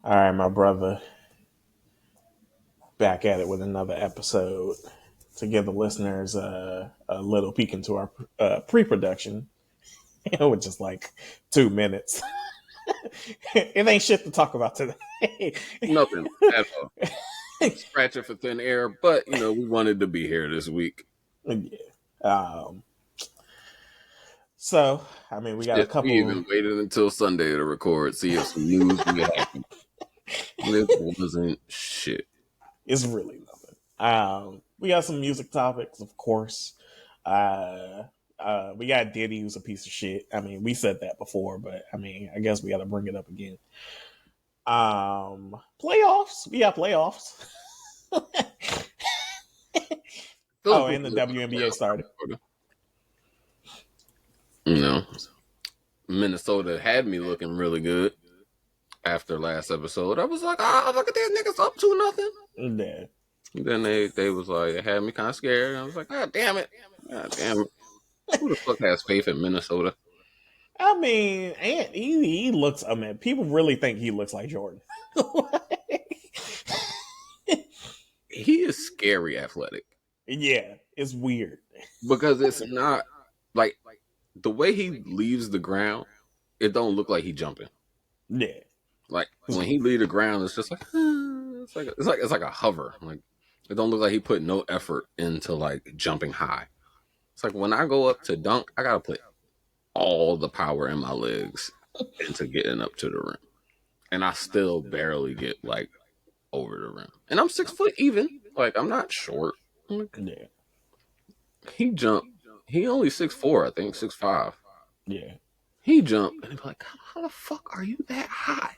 All right, my brother, back at it with another episode to give the listeners a little peek into our pre-production, which is like 2 minutes. It ain't shit to talk about today. Nothing at all. Scratching for thin air, but we wanted to be here this week. Yeah. Um, so, I mean, we got a Shit, we couple. even waited until Sunday to record, see if some news would happen. This wasn't shit. It's really nothing. We got some music topics, of course. Uh, we got Diddy, who's a piece of shit. I mean, we said that before, but I mean, I guess we got to bring it up again. Playoffs. We got playoffs. Oh, and the WNBA started. Minnesota had me looking really good after last episode. I was like, look at these niggas up 2-0. Yeah. Then they was like, it had me kind of scared. I was like, God damn it. Who the fuck has faith in Minnesota? I mean, and he looks. I mean, people really think he looks like Jordan. He is scary athletic. Yeah, it's weird because it's not like the way he leaves the ground. It don't look like he jumping. Yeah, like when he leave the ground, it's just like it's like a hover. Like it don't look like he put no effort into like jumping high. It's like when I go up to dunk, I gotta put all the power in my legs into getting up to the rim, and I still barely get like over the rim. And I'm 6 foot even. Like I'm not short. Yeah. He jumped. He only 6'4", I think 6'5". Yeah. He jumped and he'd be like, how the fuck are you that high?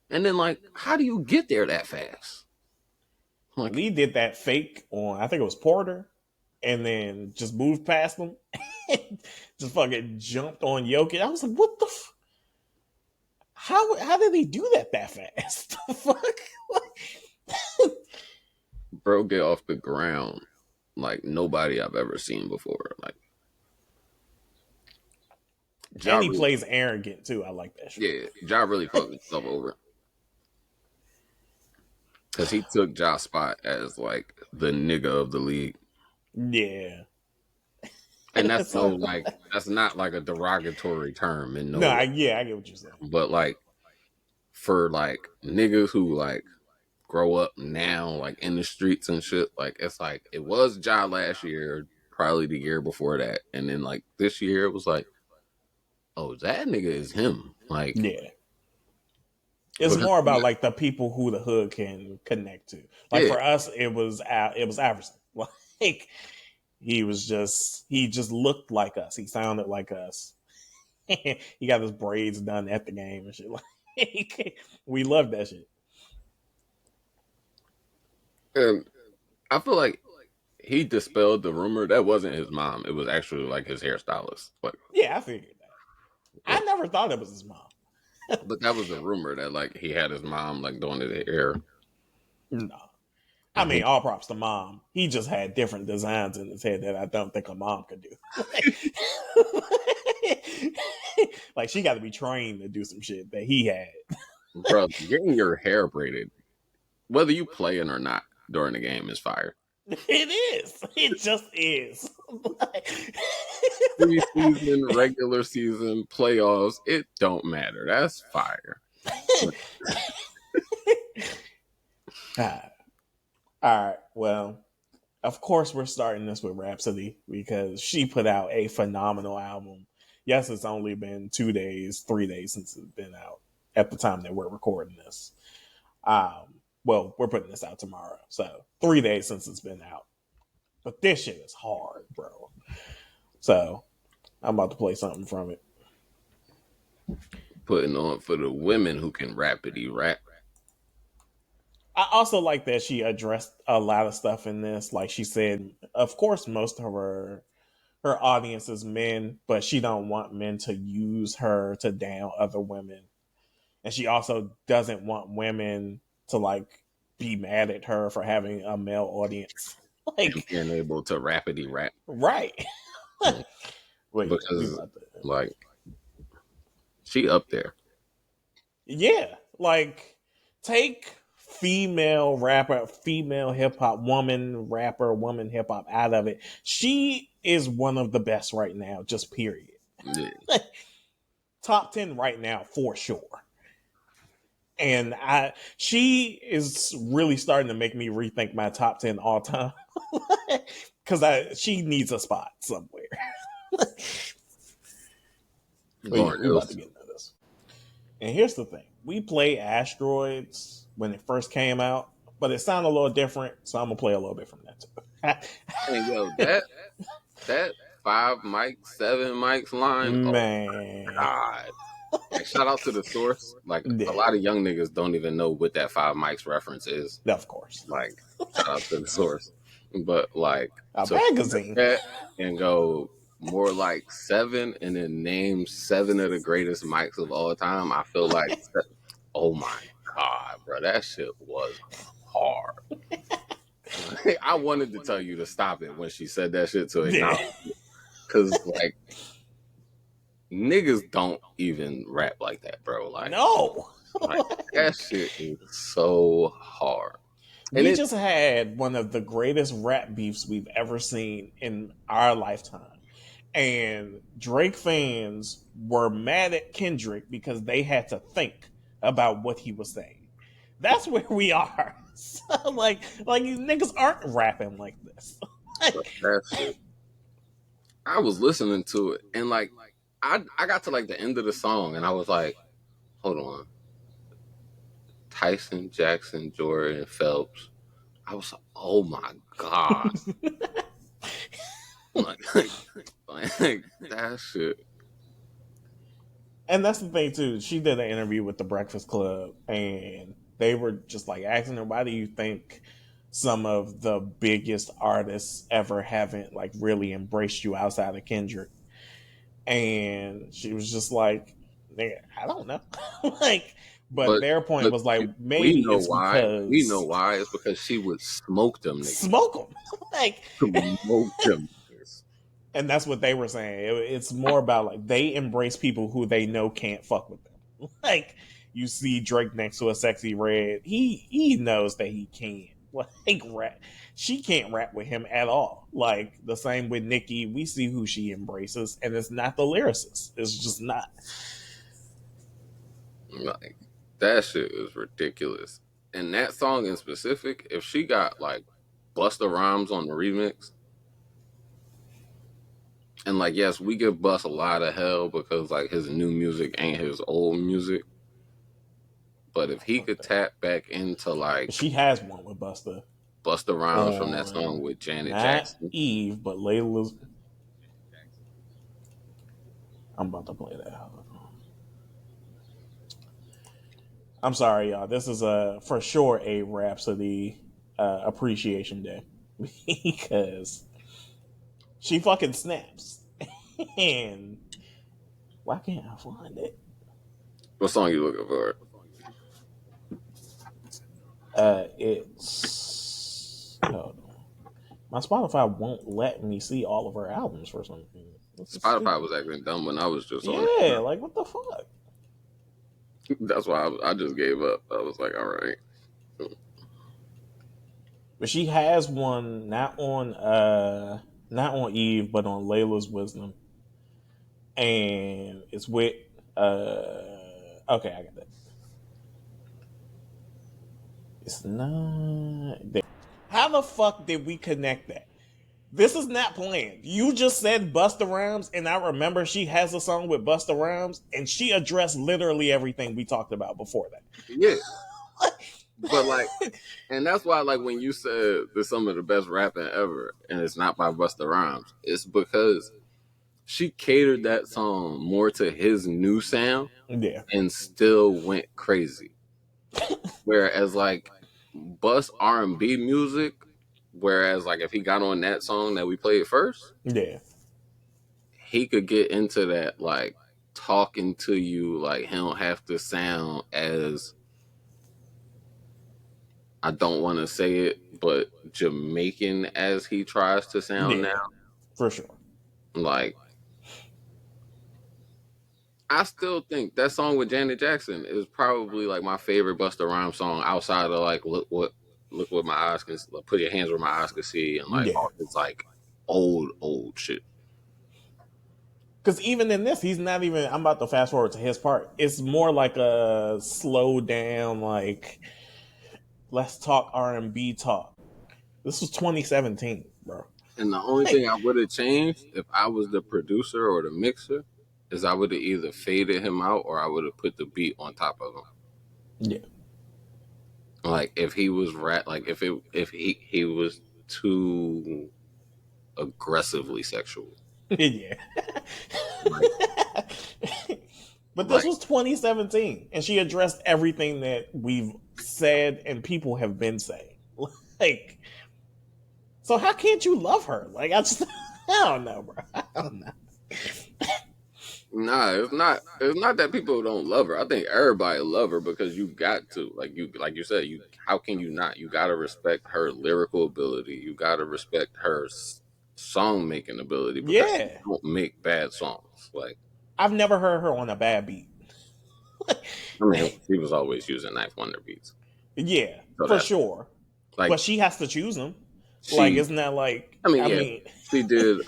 And then like, how do you get there that fast? Like Lee did that fake on, I think it was Porter, and then just moved past him. Just fucking jumped on Jokic. I was like, what the how did he do that fast? The fuck? Bro, get off the ground like nobody I've ever seen before. Like, and he plays arrogant too. I like that shit. Yeah, Ja really fucked himself over. Because he took Ja's spot as like the nigga of the league. Yeah. And that's no like that's not like a derogatory term in no I get what you're saying. But like for like niggas who like grow up now like in the streets and shit, like it's like it was Ja last year, probably the year before that, and then like this year it was like, oh, that nigga is him. Like, yeah, it's more about like the people who the hood can connect to. Like for us, it was Iverson. Like he just looked like us. He sounded like us. He got his braids done at the game and shit. Like we love that shit. And I feel like he dispelled the rumor that wasn't his mom. It was actually like his hairstylist. Like, yeah, I figured that. I never thought it was his mom. But that was a rumor that like he had his mom like doing his hair. No. I mean, all props to mom. He just had different designs in his head that I don't think a mom could do. Like she got to be trained to do some shit that he had. Bro, getting your hair braided, whether you playing or not during the game, is fire. It is. It just is. Preseason, regular season, playoffs, it don't matter. That's fire. All right. Well, of course we're starting this with Rapsody because she put out a phenomenal album. Yes, it's only been 2 days, 3 days since it's been out at the time that we're recording this. Well, we're putting this out tomorrow, so 3 days since it's been out. But this shit is hard, bro. So I'm about to play something from it. Putting on for the women who can rapidly rap. I also like that she addressed a lot of stuff in this. Like she said, of course, most of her audience is men, but she don't want men to use her to down other women. And she also doesn't want women to like be mad at her for having a male audience. Like and being able to rapidly rap. Right. Wait, because like she up there. Yeah. Like take female rapper, female hip hop, woman rapper, woman hip hop out of it. She is one of the best right now, just period. Yeah. Top 10 right now for sure. And she is really starting to make me rethink my top 10 all time. Because she needs a spot somewhere. But yeah, Lord we about to knows. get into this. And here's the thing: we played Asteroids when it first came out, but it sounded a little different, so I'm gonna play a little bit from that And yo, that 5 mics, 7 mics too. line, oh Man, God. Like shout out to the source. Like a yeah, lot of young niggas don't even know what that 5 mics reference is. of course, Like shout out to the source. But like a to flip magazine. that and go more like seven and then name seven of the greatest mics of all time, I feel like oh my God, bro, that shit was hard. I wanted to tell you to stop it when she said that shit to Yeah, acknowledge it. Cause like niggas don't even rap like that, bro. no. Like that shit is so hard. And We it just had one of the greatest rap beefs we've ever seen in our lifetime. And Drake fans were mad at Kendrick because they had to think about what he was saying. That's where we are. So, like you niggas aren't rapping like this. that shit. I was listening to it and like I got to like the end of the song and I was like, hold on. Tyson, Jackson, Jordan, Phelps. I was like, oh my God. Like, like that shit. And that's the thing too. She did an interview with the Breakfast Club, and they were just like asking her, "Why do you think some of the biggest artists ever haven't like really embraced you outside of Kendrick?" And she was just like, "Nigga, I don't know." Like, but But their point but was like, we maybe know it's why. We know because why. It's because she would smoke them niggas. smoke them. Like, Smoke them niggas. and that's what they were saying. It's more about like they embrace people who they know can't fuck with them. Like you see Drake next to a sexy red, he knows that he can. Like rap, she can't rap with him at all. Like the same with Nicki, we see who she embraces, and it's not the lyricist. It's just not. Like that shit is ridiculous. And that song in specific, if she got like Busta Rhymes on the remix, and like yes, we give Bust a lot of hell because like his new music ain't his old music. But if he Fuck could that. tap back into like She has one with Busta Busta Rhymes from that song on with Janet not Jackson, Eve, but Layla's. I'm about to play that. I'm sorry, y'all. This is for sure a Rhapsody appreciation day because she fucking snaps. And why can't I find it? what song you looking for? It's hold on. My Spotify won't let me see all of her albums for some reason. This is Spotify stupid. was acting dumb when I was just on Yeah, it. like what the fuck? That's why I just gave up. I was like, all right. But she has one not on Eve, but on Layla's Wisdom, and it's with okay, I got that. It's not there. How the fuck did we connect that? This is not planned. You just said Busta Rhymes, and I remember she has a song with Busta Rhymes, and she addressed literally everything we talked about before Yeah, but like, that. and that's why like when you said there's some of the best rapping ever, and it's not by Busta Rhymes, it's because she catered that song more to his new sound Yeah, and still went crazy. Whereas like Bus R&B music, whereas like if he got on that song that we played first, yeah, he could get into that like talking to you like he don't have to sound as I don't want to say it, but Jamaican as he tries to sound now. yeah, for sure. Like I still think that song with Janet Jackson is probably like my favorite Busta Rhymes song outside of like look what my eyes can like, put your hands where my eyes can see and like Yeah. all this like old shit. Because even in this, he's not even. I'm about to fast forward to his part. It's more like a slow down, like let's talk R&B talk. This was 2017, bro. And the only thing Like, I would have changed if I was the producer or the mixer is I would have either faded him out or I would have put the beat on top of him. yeah, Like if he was like if he was too aggressively sexual. yeah. Like But this like was 2017, and she addressed everything that we've said and people have been saying. Like, so how can't you love her? Like, I don't know, bro. I don't know. nah, it's not that people don't love her. I think everybody love her because you got to. Like you said, you how can you not? You gotta respect her lyrical ability. You gotta respect her song making ability because she Yeah, don't make bad songs. Like I've never heard her on a bad beat. I mean, she was always using Knife Wonder beats. Yeah, So for that's sure. like But she has to choose them. Like, she isn't that like? I mean, I yeah, mean, she did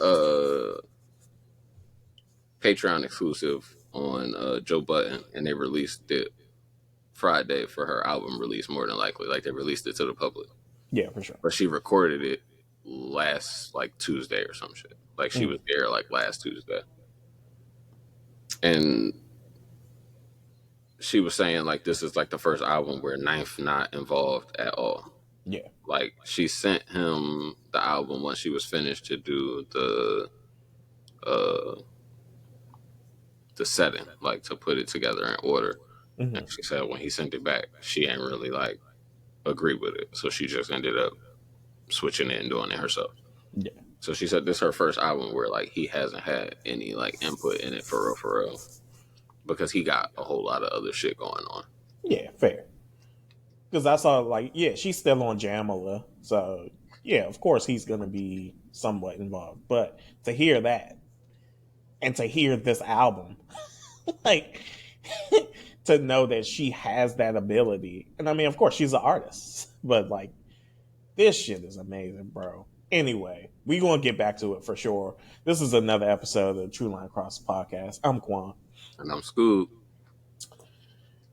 Patreon exclusive on Joe Button, and they released it Friday for her album release. More than likely, like they released it to the public, yeah, for sure. but she recorded it last like Tuesday or some shit. Like she Mm, was there like last Tuesday, and she was saying like this is like the first album where Ninth not involved at all. yeah. Like she sent him the album once she was finished to do uh the setting, like to put it together in order. And Hmm. she said when he sent it back, she ain't really like agree with it. So she just ended up switching it and doing it herself. Yeah, So she said this is her first album where like he hasn't had any like input in it for real. Because he got a whole lot of other shit going on. yeah, fair. Because I saw like, yeah, she's still on Jamila, so yeah, of course he's gonna be somewhat involved. But to hear that and to hear this album, like to know that she has that ability, and I mean, of course, she's an artist, but like this shit is amazing, bro. Anyway, we gonna get back to it for sure. This is another episode of the True Line Cross podcast. I'm Quan. And I'm schooled.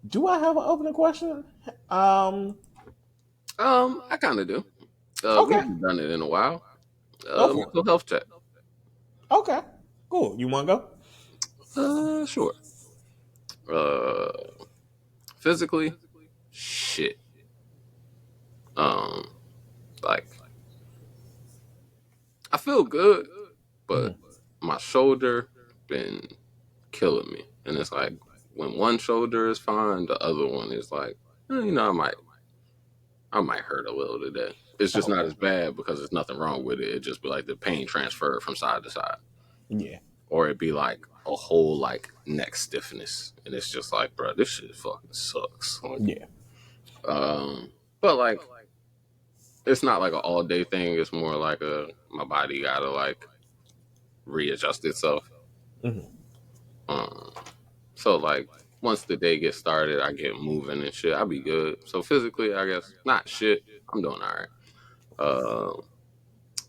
Do I have an opening question? Um, I kind of do. We okay, haven't done it in a while. go for it. Mental health check. Okay, cool. You want to go? Sure. Uh, physically, shit. Um, like I feel good, but Mhm. my shoulder been killing me, and it's like when one shoulder is fine, the other one is like, I might hurt a little today. It's just not Okay. as bad because there's nothing wrong with it. It just be like the pain transferred from side to side, Yeah. or it'd be like a whole like neck stiffness, and it's just like, bro, this shit fucking sucks. Like, Yeah. but like it's not like an all day thing. It's more like my body gotta like readjust itself. Hmm. Um, so like once the day gets started, I get moving and shit. I'll be good. So physically, I guess not shit. I'm doing all right. Uh,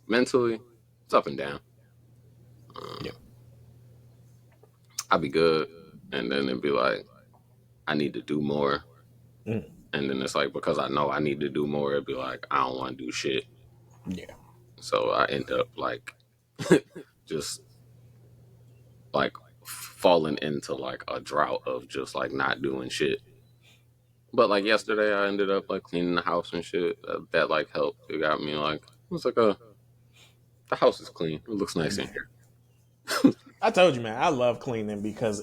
mentally, it's up and down. Yeah. Um, I'll be good, and then it'd be like I need to do more, Mm. and then it's like because I know I need to do more, it'd be like I don't want to do shit. Yeah. So I end up like just like falling into like a drought of just like not doing shit. But like yesterday, I ended up like cleaning the house and shit. That like helped. It got me like it was like the house is clean. It looks nice in Yeah. here. I told you, man. I love cleaning because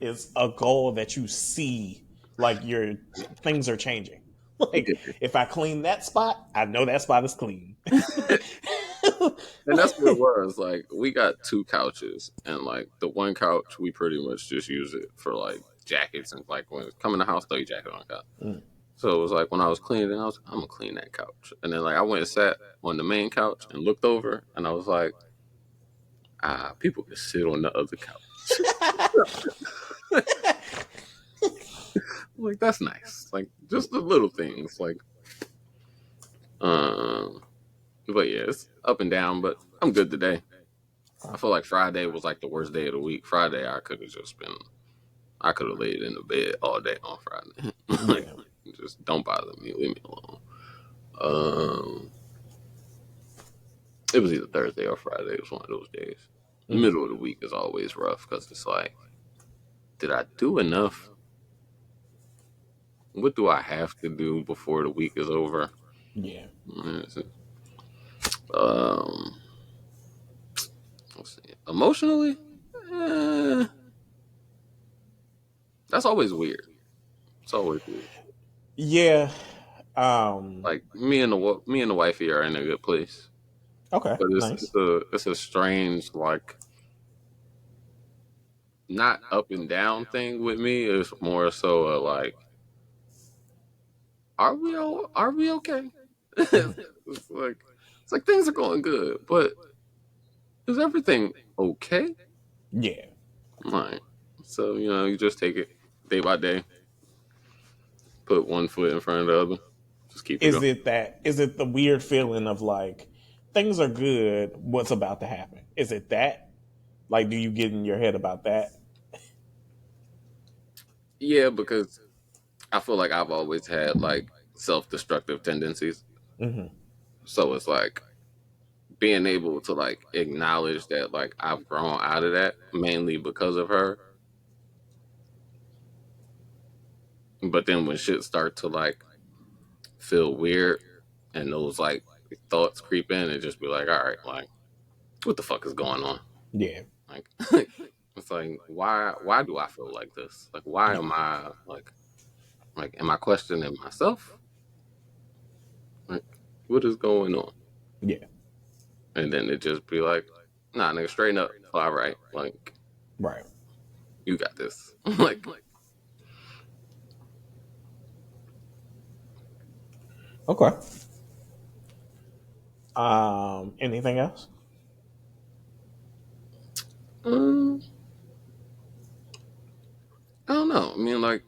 it's a goal that you see, like your things are changing. Like if I clean that spot, I know that spot is clean. And that's what it was. Like we got two couches, and like the one couch we pretty much just use it for like jackets and like when come in the house, throw your jacket on couch. Mm. So it was like when I was cleaning, I was I'm gonna clean that couch, and then like I went and sat on the main couch and looked over, and I was like, people can sit on the other couch. Like that's nice. Like just the little things. Like um, but yeah, it's up and down. But I'm good today. I feel like Friday was like the worst day of the week. Friday, I could have just been, I could have laid in the bed all day on Friday. Like, Yeah. just don't bother me, leave me alone. Um, it was either Thursday or Friday. It was one of those days. The Mm. middle of the week is always rough because it's like, did I do enough? What do I have to do before the week is over? Yeah. Um, let's see. Emotionally, eh, that's always weird. It's always weird. Yeah. Um. Like me and the wifey are in a good place, Okay. but Nice. it's a strange like not up and down thing with me. It's more so a like, are we okay? Mhm. It's like things are going good, but is everything okay? Yeah. Right. So you know, you just take it day by day, put one foot in front of the other, just keep it Is going. it that? Is it the weird feeling of like things are good? What's about to happen? Is it that? Like, do you get in your head about that? Yeah, because I feel like I've always had like self-destructive tendencies. Hmm. So it's like being able to like acknowledge that like I've grown out of that mainly because of her. But then when shit start to like feel weird and those like thoughts creep in and just be like, all right, like what the fuck is going on? Yeah. Like it's like why do I feel like this? Like why Yeah. am I like am I questioning myself? Like what is going on? Yeah. And then it just be like, nah, nigga, straighten up. All right, like Right. you got this. Like Okay. Anything else? um, I don't know. I mean, like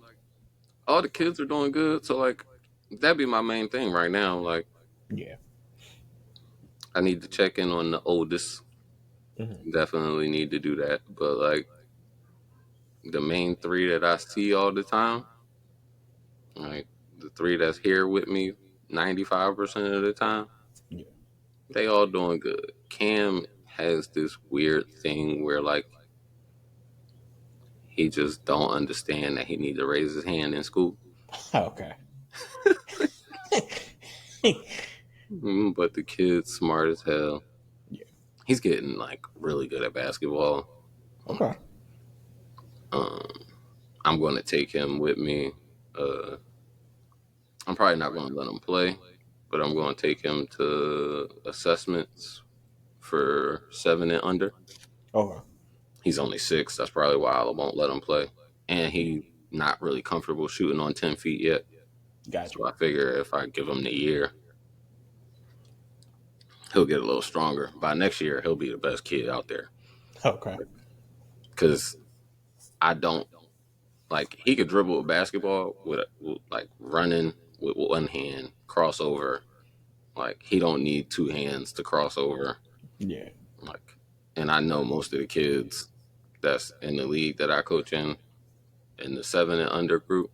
all the kids are doing good, so like that'd be my main thing right now. Like Yeah. I need to check in on the oldest. Hmm. Definitely need to do that. But like the main three that I see all the time, like the three that's here with me 95% of the time, Yeah. they all doing good. Cam has this weird thing where like he just don't understand that he need to raise his hand in school. Okay. But the kid's smart as hell. Yeah. He's getting like really good at basketball. Okay. Um, I'm going to take him with me. Uh, I'm probably not going to let him play, but I'm going to take him to assessments for 7 and under. Okay. He's only 6. That's probably why I won't let him play. And he not really comfortable shooting on 10 feet yet. Gotcha. So I figure if I give him the year, he'll get a little stronger. By next year, he'll be the best kid out there. Okay. Because I don't like he could dribble a basketball with like running with one hand, crossover. Like he don't need two hands to cross over. Yeah. Like, and I know most of the kids that's in the league that I coach in the 7 and under group.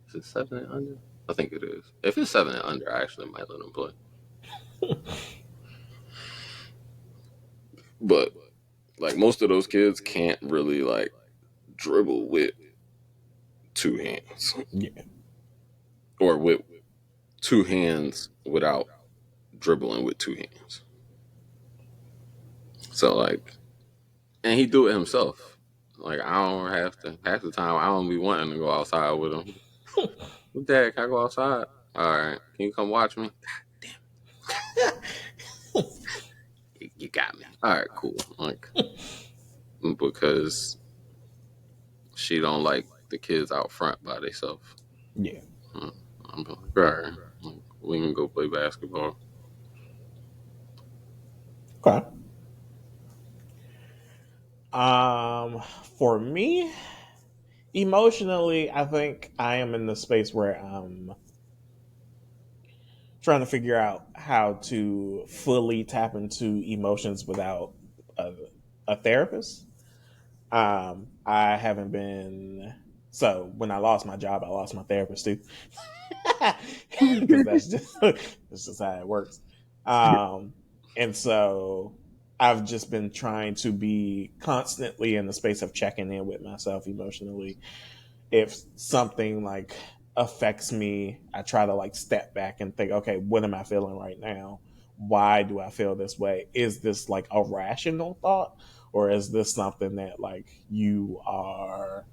Is it 7 and under? I think it is. If it's 7 and under, I actually might let them play. But like most of those kids can't really like dribble with two hands Yeah. or with two hands without dribbling with two hands. So like, and he do it himself. Like I don't have to. Half the time I don't be wanting to go outside with him. Well, Dad, can I go outside? All right. Can you come watch me? You got me. All right, cool. Like because she don't like the kids out front by themselves. Yeah. I'm like, all right. Like, we can go play basketball. Okay. For me, Emotionally, I think I am in the space where I'm trying to figure out how to fully tap into emotions without a, a therapist. I haven't been. So when I lost my job, I lost my therapist too, because that's just how it works. Um, and so I've just been trying to be constantly in the space of checking in with myself emotionally. If something like affects me, I try to like step back and think, okay, what am I feeling right now? Why do I feel this way? Is this like a rational thought, or is this something that like you are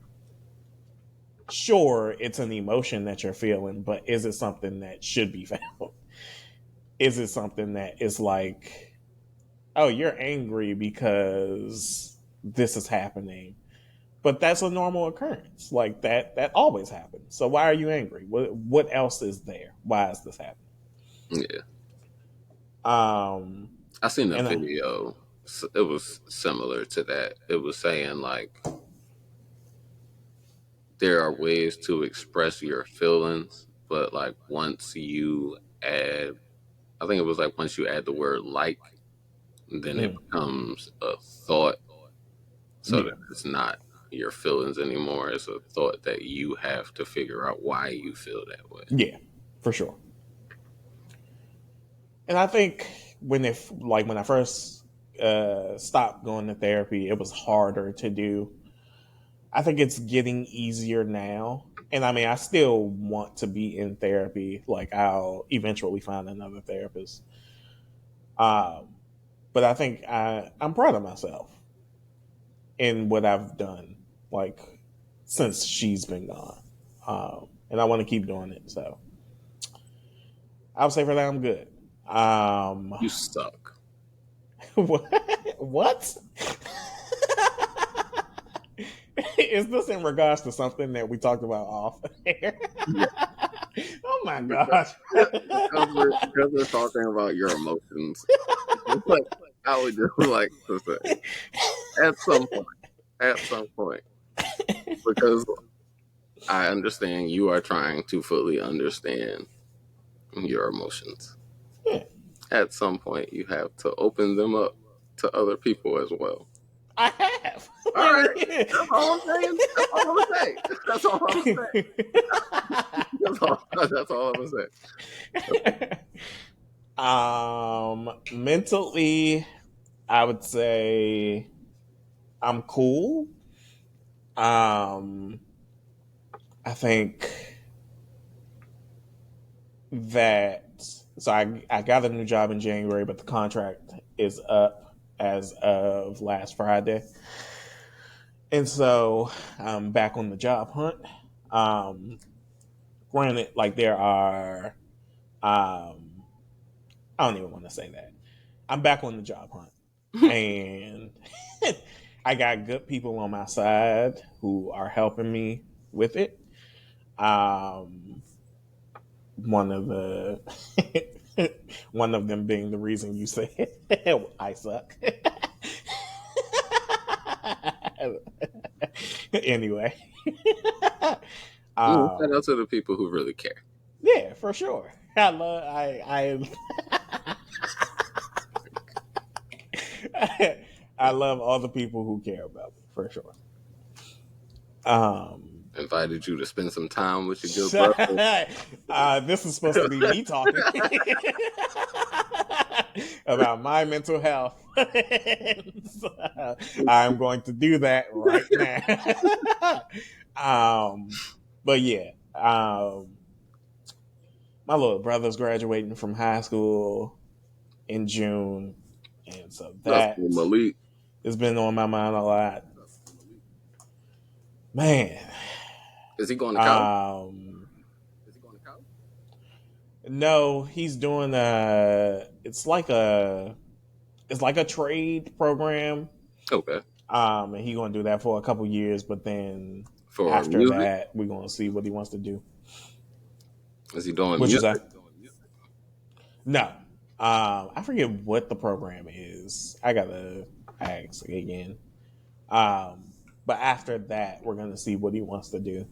sure it's an emotion that you're feeling, but is it something that should be found? Is it something that is like, oh, you're angry because this is happening, but that's a normal occurrence. Like that always happens. So why are you angry? What else is there? Why is this happening? Yeah, Um, I seen a and video. It was similar to that. It was saying like there are ways to express your feelings, but like once you add, I think it was like once you add the word like, then it mm, becomes a thought, so that yeah, it's not your feelings anymore. It's a thought that you have to figure out why you feel that way. yeah, for sure. And I think when I first stopped going to therapy, it was harder to do. I think it's getting easier now. And I mean, I still want to be in therapy. Like, I'll eventually find another therapist. Um, but I think I'm proud of myself in what I've done, like, since she's been gone. And I want to keep doing it. So I would say for that, I'm good. Um, You suck. what? Is this in regards to something that we talked about off air? Yeah, Oh my because, gosh. because we're talking about your emotions. Like I would just like to say at some point, at some point, because I understand you are trying to fully understand your emotions. Yeah, At some point, you have to open them up to other people as well. I have. All right, that's all I'm saying. That's all I'm gonna say. That's all I'm gonna say. That's all I'm gonna say. Mentally, I would say I'm cool. Um, I think that I got a new job in January, but the contract is up as of last Friday, and so I'm back on the job hunt. Um, Granted, like there are, um, I don't even want to say that. I'm back on the job hunt, and I got good people on my side who are helping me with it. Um, one of the one of them being the reason you say I suck. Anyway, Shout um, out to the people who really care. yeah, for sure. I love all the people who care about me for sure. Um, Invited you to spend some time with your good brother. this is supposed to be me talking about my mental health. So, I'm going to do that right now. But yeah, my little brother's graduating from high school in June, and so That's that cool, Malik. has been on my mind a lot. Man, Is he going to college? um, no, he's doing it's like a trade program. Okay. And he's gonna do that for a couple years, but then For after music? that, we're gonna see what he wants to do. Is he doing Which is music? that? No, I forget what the program is. I gotta ask again. Um, But after that, we're gonna see what he wants to do.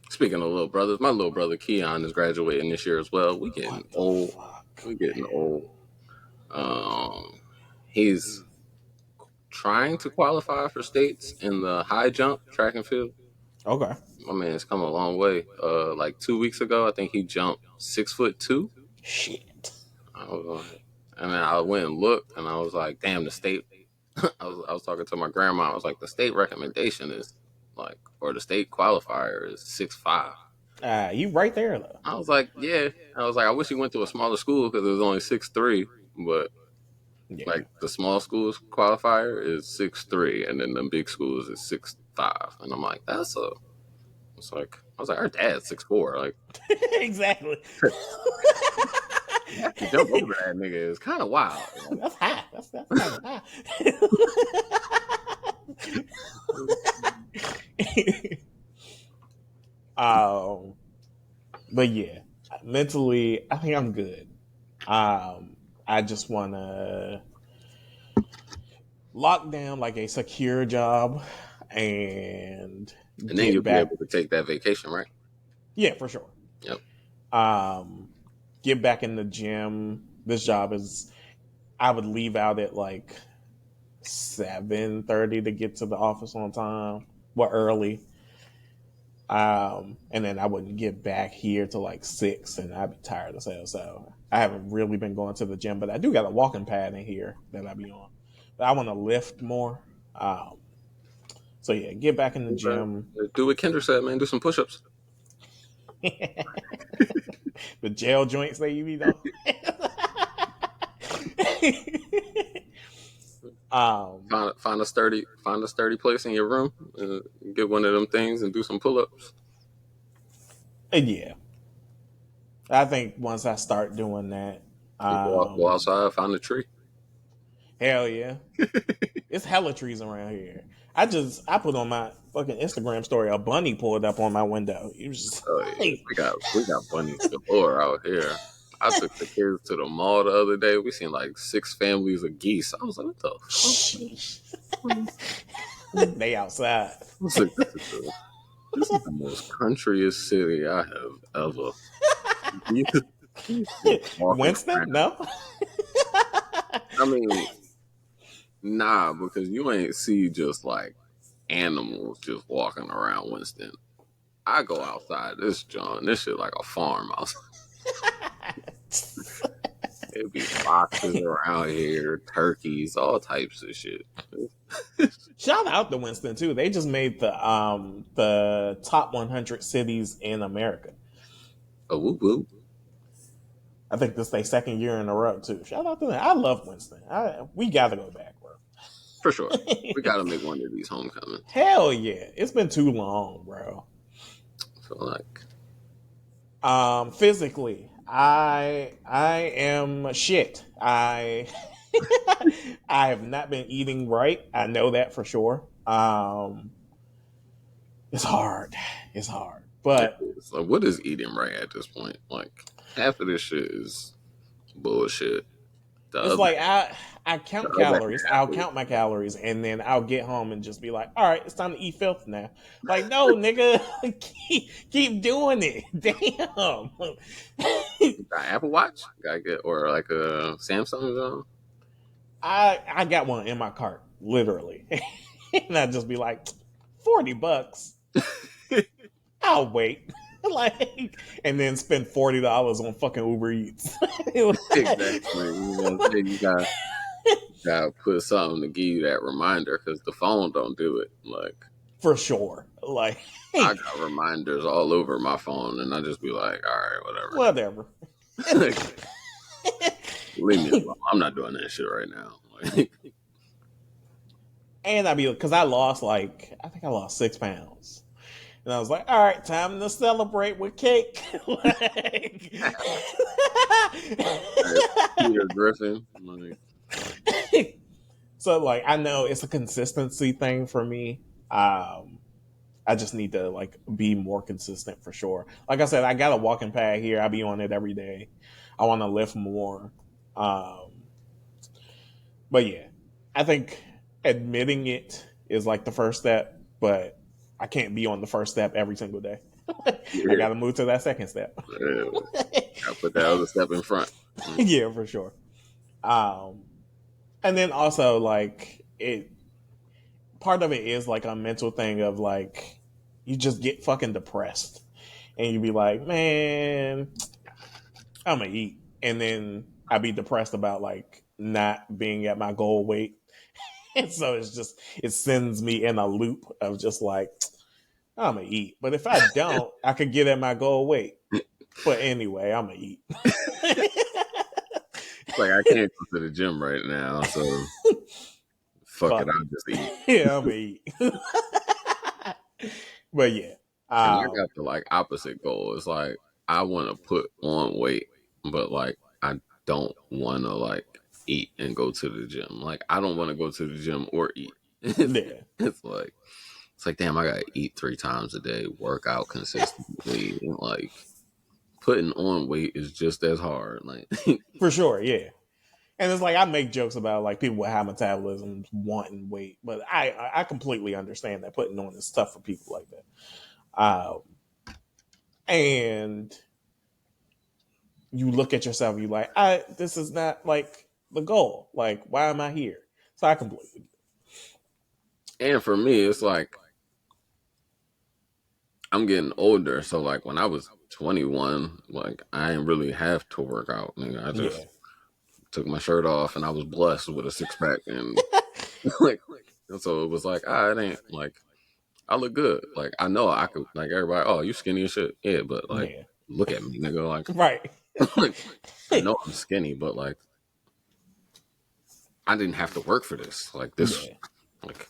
Speaking of little brothers, my little brother Keon is graduating this year as well. We getting What the old. fuck, We getting man? old. He's trying to qualify for states in the high jump track and field. Okay. My man's come a long way. Like 2 weeks ago, I think he jumped 6'2". Shit. I was like, and then I went and looked, and I was like, damn, the state. I was talking to my grandma. I was like, the state recommendation is like, or the state qualifier is 6'5". You right there though. I was like, yeah. I was like, I wish he went to a smaller school because it was only 6'3". But Yeah. like the small schools qualifier is 6'3", and then the big schools is 6'5". And I'm like, that's a. It's like I was like, our dad's 6'4". Like, Exactly. you have to jump over that nigga. It's kind of wild. Like, That's high. That's kind of high. um, but yeah, mentally, I think I'm good. I just want to lock down like a secure job and and then you'll get be back. able to take that vacation, right? Yeah, for sure. Yep. Um, get back in the gym. This job is. I would leave out at like 7:30 to get to the office on time. Well, early. And then I wouldn't get back here till like 6, and I'd be tired as hell. So I haven't really been going to the gym, but I do got a walking pad in here that I be on. But I want to lift more. Um, so yeah, get back in the gym. Do what Kendra said, man. Do some push-ups. The jail joints that you eat on. Find a sturdy place in your room. Get one of them things and do some pull-ups. Yeah, I think once I start doing that, Go outside, find a tree. hell yeah, it's hella trees around here. I put on my fucking Instagram story a bunny pulled up on my window. It was just Oh yeah, like, we got bunnies galore out here. I took the kids to the mall the other day. We seen like 6 families of geese. I was like, what the sheesh. fuck? They outside. I was like, this is the most countryest city I have ever. You just walking Winston? around. No. I mean, nah, because you ain't see just like animals just walking around Winston. I go outside this John. This shit like a farmhouse. It'd be foxes around here, turkeys, all types of shit. Shout out to Winston too. They just made the top 100 cities in America. Oh, whoop whoop. I think this is their second year in a row too. Shout out to them. I love Winston. We gotta go back, bro. For sure. We gotta make one of these homecomings. Hell yeah. It's been too long, bro. So like Physically, I am shit. I have not been eating right. I know that for sure. It's hard. It's hard. But so what is eating right at this point? Like half of this shit is bullshit. The it's other like I the count other calories. half I'll is count my calories, and then I'll get home and just be like, "All right, it's time to eat filth now." Like, no, nigga, keep doing it. Damn. got Apple Watch, gotta get or like a Samsung or I got one in my cart, literally, and I'd just be like, $40. something. I'll wait. Like, and then spend $40 on fucking Uber Eats. Exactly. You gotta put something to give you that reminder because the phone don't do it. Like For sure. Like, I got reminders all over my phone, and I just be like, all right, whatever. whatever. Leave me alone. I'm not doing that shit right now. Like, And because I lost I think I lost 6 pounds. And I was like, all right, time to celebrate with cake. Like, Peter Griffin. Like, so, like, I know it's a consistency thing for me. I just need to, like, be more consistent for sure. Like I said, I got a walking pad here. I be on it every day. I want to lift more. But yeah, I think admitting it is like the first step, but I can't be on the first step every single day. I Yeah, got to move to that second step. yeah. Gotta put that other step in front. Mm. Yeah, for sure. Um, and then also like it, part of it is like a mental thing of like you just get fucking depressed, and you be like, man, I'm gonna eat, and then I be depressed about like not being at my goal weight, and so it's just it sends me in a loop of just like I'm gonna eat, but if I don't, I could get at my goal weight. But anyway, I'm gonna eat. It's like I can't go to the gym right now, so fuck it, Fuck I'll it. just eat. Yeah, I'm gonna eat. But yeah, And I um, got the like opposite goal. It's like I want to put on weight, but like I don't want to like eat and go to the gym. Like I don't want to go to the gym or eat. yeah, It's like damn, I gotta eat 3 times a day, work out consistently, and like putting on weight is just as hard. Like for sure, yeah. And it's like I make jokes about like people with high metabolism wanting weight, but I completely understand that putting on is tough for people like that. And you look at yourself, you like, I this is not like the goal. Like, why am I here? So I completely and for me, it's like I'm getting older, so like when I was 21, like I didn't really have to work out. Nigga. I yeah, just took my shirt off and I was blessed with a 6 pack and like so it was like it ain't like I look good. Like I know I could like everybody, oh you skinny as shit. Yeah, but like yeah, look at me, nigga. Like right, like I know I'm skinny, but like I didn't have to work for this. Like this yeah, like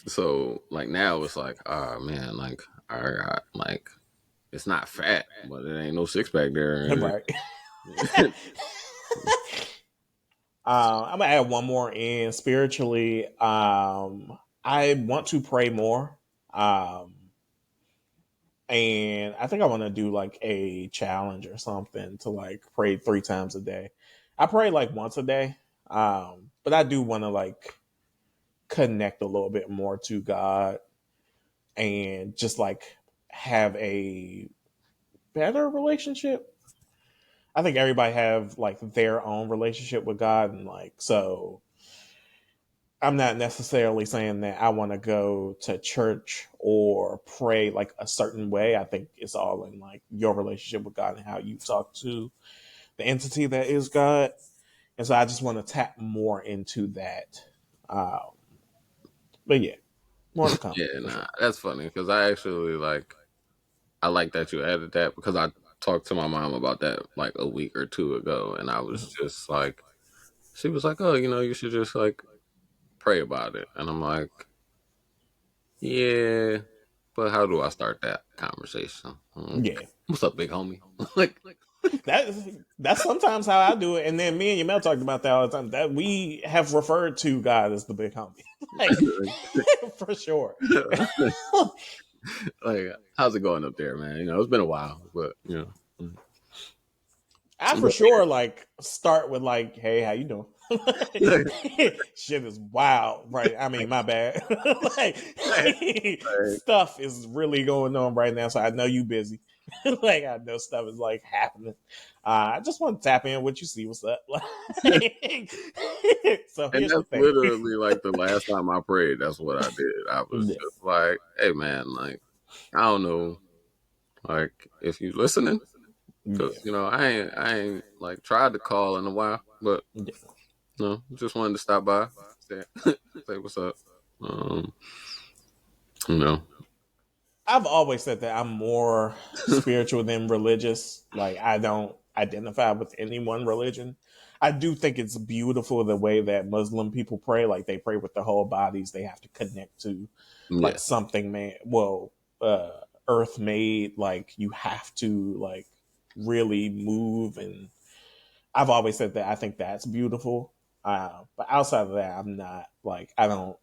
so like now it's like, ah man, like I got like it's not fat, but it ain't no 6 pack there. right. I'm gonna add one more in spiritually. I want to pray more. Um, and I think I want to do like a challenge or something to like pray 3 times a day. I pray like once a day, but I do want to like connect a little bit more to God and just like have a better relationship. I think everybody have like their own relationship with God, and like so I'm not necessarily saying that I want to go to church or pray like a certain way. I think it's all in like your relationship with God and how you talk to the entity that is God. And so I just want to tap more into that. Um, but yeah, more to come Yeah, for nah, sure. that's funny because I actually like I like that you added that because I talked to my mom about that like a week or two ago, and I was Mhm. just like, she was like, "Oh, you should just like pray about it," and I'm like, "Yeah, but how do I start that conversation? Yeah, What's up, big homie? like, that that's sometimes how I do it. And then me and Yamel talked about that all the time. That we have referred to God as the big homie, like for sure. like, how's it going up there, man? It's been a while, but I for but, sure like start with like, "Hey, how you doing?" Shit is wild, right? I mean, my bad. Like, stuff is really going on right now, so I know you busy. Like, I know stuff is like happening. I just want to tap in with you, see what's up. Like, so and here's the that's thing. literally like the last time I prayed. That's what I did. I was Yeah, just like, "Hey, man, like, I don't know, like, if you listening." yeah, Cause I ain't like tried to call in a while, but yeah. just wanted to stop by, say, say what's up. Um, you know, I've always said that I'm more spiritual than religious. Like I don't identify with any one religion. I do think it's beautiful the way that Muslim people pray. Like they pray with their whole bodies. They have to connect to yeah, like something man earth made. Like you have to like really move, and I've always said that I think that's beautiful. But outside of that, I'm not like I don't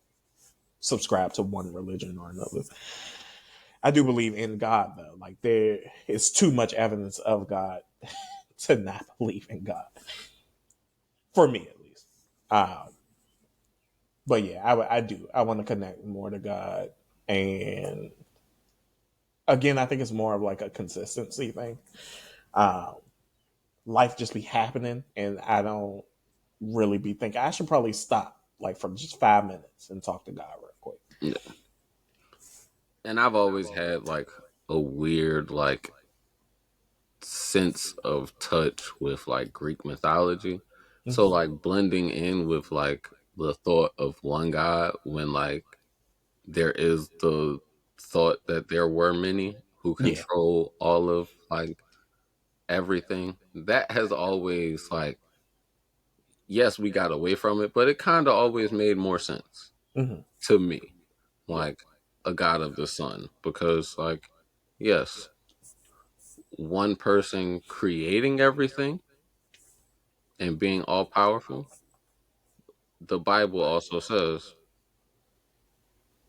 subscribe to one religion or another. I do believe in God though. Like there is too much evidence of God to not believe in God. For me at least. Um, but yeah, I do. I want to connect more to God, and again, I think it's more of like a consistency thing. Um, Life just be happening, and I don't really be thinking I should probably stop like for just 5 minutes and talk to God real quick. Yeah. And I've always had like a weird like sense of touch with like Greek mythology. So Mm-hmm. like blending in with like the thought of one God when like there is the thought that there were many who Yeah. control all of like everything. That has always like, yes, we got away from it, but it kind of always made more sense Mm-hmm. to me, Yeah. like a god of the sun, because like, yes, one person creating everything and being all powerful, the Bible also says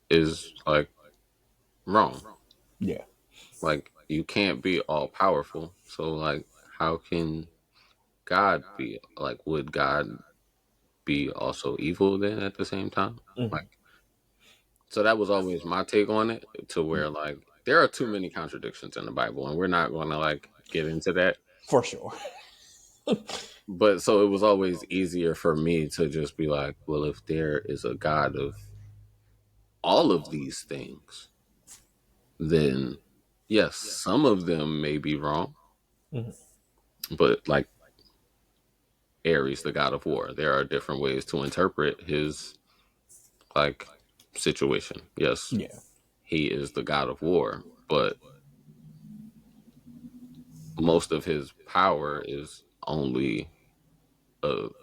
is like wrong. Yeah. Like you can't be all powerful. So like how can God be like would God be also evil then at the same time? Mm-hmm. Like so that was always my take on it to where like there are too many contradictions in the Bible and we're not going to like get into that. For sure. But so it was always easier for me to just be like, well, if there is a God of all of these things, then yes, some of them may be wrong, Mm-hmm. but like Ares, the god of war, there are different ways to interpret his like situation. Yes, Yeah. he is the god of war, but most of his power is only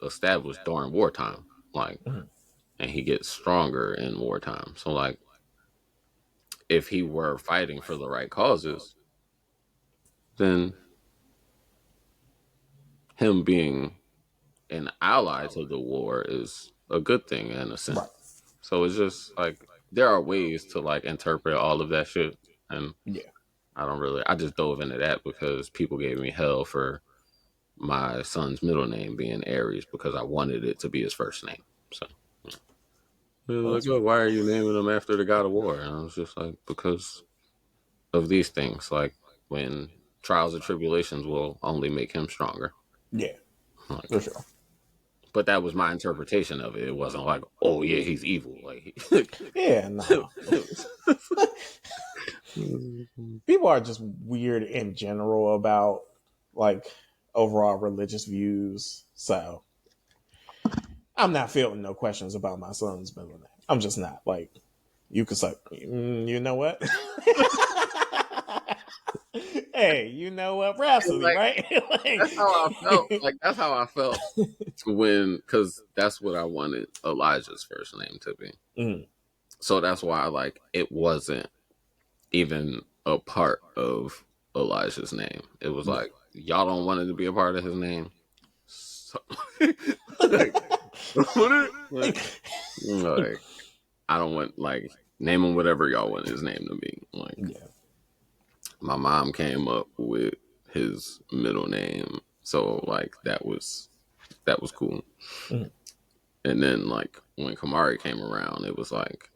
established during wartime. Like, Mm-hmm. and he gets stronger in wartime. So, like, if he were fighting for the right causes, then him being an ally to the war is a good thing in a Right. sense. So it's just like there are ways to like interpret all of that shit, and Yeah. I don't really. I just dove into that because people gave me hell for my son's middle name being Aries because I wanted it to be his first name. So they were Well, like, that's "Oh, fair. why are you naming him after the god of war?" And I was just like, because of these things, like when trials and tribulations will only make him stronger. Yeah. Like, For sure. but that was my interpretation of it. It wasn't like, oh yeah, he's evil. Like, Yeah. No. People are just weird in general about like overall religious views. So I'm not feeling no questions about my son's middle name. I'm just not like you could say, you know what? Hey, you know what? Rhapsody, like right? Like, that's how I felt. Like that's how I felt when, because that's what I wanted Elijah's first name to be. mm, So that's why like it wasn't even a part of Elijah's name. It was yeah. like y'all don't want it to be a part of his name. So, like, like, I don't want like name him whatever y'all want his name to be. Like Yeah. my mom came up with his middle name, so like that was cool. Mm, And then like when Kamari came around, it was like